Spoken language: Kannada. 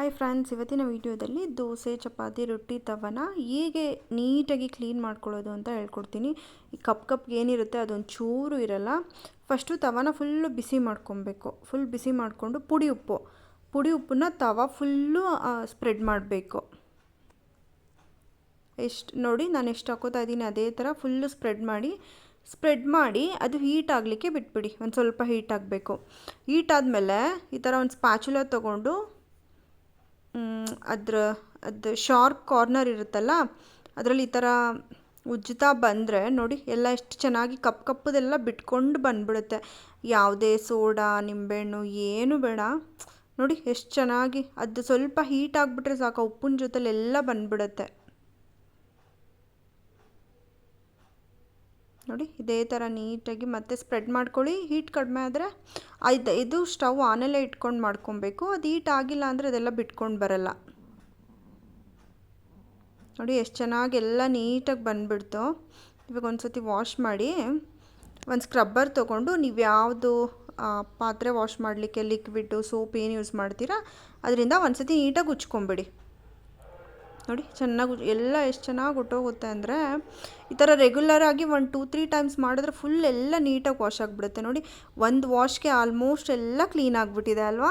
ಹಾಯ್ ಫ್ರೆಂಡ್ಸ್, ಇವತ್ತಿನ ವಿಡಿಯೋದಲ್ಲಿ ದೋಸೆ, ಚಪಾತಿ, ರೊಟ್ಟಿ ತವನ ಹೇಗೆ ನೀಟಾಗಿ ಕ್ಲೀನ್ ಮಾಡ್ಕೊಳ್ಳೋದು ಅಂತ ಹೇಳ್ಕೊಡ್ತೀನಿ. ಈ ಕಪ್ಗೆ ಏನಿರುತ್ತೆ ಅದೊಂದು ಚೂರು ಇರಲ್ಲ. ಫಸ್ಟು ತವನ ಫುಲ್ಲು ಬಿಸಿ ಮಾಡ್ಕೊಬೇಕು. ಫುಲ್ ಬಿಸಿ ಮಾಡಿಕೊಂಡು ಪುಡಿ ಉಪ್ಪನ್ನ ತವ ಫುಲ್ಲು ಸ್ಪ್ರೆಡ್ ಮಾಡಬೇಕು. ನೋಡಿ ನಾನು ಎಷ್ಟು ಹಾಕೋತಾ ಇದ್ದೀನಿ ಅದೇ ಥರ ಫುಲ್ಲು ಸ್ಪ್ರೆಡ್ ಮಾಡಿ ಅದು ಹೀಟ್ ಆಗಲಿಕ್ಕೆ ಬಿಟ್ಬಿಡಿ. ಒಂದು ಸ್ವಲ್ಪ ಹೀಟ್ ಆಗಬೇಕು. ಹೀಟ್ ಆದಮೇಲೆ ಈ ಥರ ಒಂದು ಸ್ಪ್ಯಾಚುಲ ತೊಗೊಂಡು ಅದು ಶಾರ್ಪ್ ಕಾರ್ನರ್ ಇರುತ್ತಲ್ಲ ಅದರಲ್ಲಿ ಈ ಥರ ಉಜ್ಜುತ್ತಾ ಬಂದರೆ ನೋಡಿ ಎಲ್ಲ ಎಷ್ಟು ಚೆನ್ನಾಗಿ ಕಪ್ಪದೆಲ್ಲ ಬಿಟ್ಕೊಂಡು ಬಂದ್ಬಿಡುತ್ತೆ. ಯಾವುದೇ ಸೋಡಾ, ನಿಂಬೆಹಣ್ಣು ಏನೂ ಬೇಡ. ನೋಡಿ ಎಷ್ಟು ಚೆನ್ನಾಗಿ ಅದು ಸ್ವಲ್ಪ ಹೀಟ್ ಆಗಿಬಿಟ್ರೆ ಸಾಕು, ಉಪ್ಪಿನ ಜೊತೆಲಿ ಎಲ್ಲ ಬಂದ್ಬಿಡುತ್ತೆ. ನೋಡಿ ಇದೇ ಥರ ನೀಟಾಗಿ ಮತ್ತೆ ಸ್ಪ್ರೆಡ್ ಮಾಡ್ಕೊಳ್ಳಿ. ಹೀಟ್ ಕಡಿಮೆ ಆದರೆ ಇದು ಸ್ಟವ್ ಆನಲ್ಲೇ ಇಟ್ಕೊಂಡು ಮಾಡ್ಕೊಬೇಕು. ಅದು ಹೀಟ್ ಆಗಿಲ್ಲ ಅಂದರೆ ಅದೆಲ್ಲ ಬಿಟ್ಕೊಂಡು ಬರಲ್ಲ. ನೋಡಿ ಎಷ್ಟು ಚೆನ್ನಾಗಿ ಎಲ್ಲ ನೀಟಾಗಿ ಬಂದುಬಿಡ್ತು. ಇವಾಗ ಒಂದು ಸತಿ ವಾಶ್ ಮಾಡಿ ಒಂದು ಸ್ಕ್ರಬ್ಬರ್ ತೊಗೊಂಡು ನೀವು ಯಾವುದು ಪಾತ್ರೆ ವಾಶ್ ಮಾಡಲಿಕ್ಕೆ ಲಿಕ್ವಿಡ್ಡು, ಸೋಪ್ ಏನು ಯೂಸ್ ಮಾಡ್ತೀರಾ ಅದರಿಂದ ಒಂದು ಸತಿ ನೀಟಾಗಿ ಉಜ್ಕೊಂಬಿಡಿ. ನೋಡಿ ಚೆನ್ನಾಗಿ ಎಲ್ಲ ಎಷ್ಟು ಚೆನ್ನಾಗಿ ಹೊಟ್ಟೋಗುತ್ತೆ ಅಂದರೆ ಈ ಥರ ರೆಗ್ಯುಲರಾಗಿ 1-2-3 ಟೈಮ್ಸ್ ಮಾಡಿದ್ರೆ ಫುಲ್ ಎಲ್ಲ ನೀಟಾಗಿ ವಾಶ್ ಆಗಿಬಿಡುತ್ತೆ. ನೋಡಿ ಒಂದು ವಾಶ್ಗೆ ಆಲ್ಮೋಸ್ಟ್ ಎಲ್ಲ ಕ್ಲೀನ್ ಆಗಿಬಿಟ್ಟಿದೆ ಅಲ್ವಾ.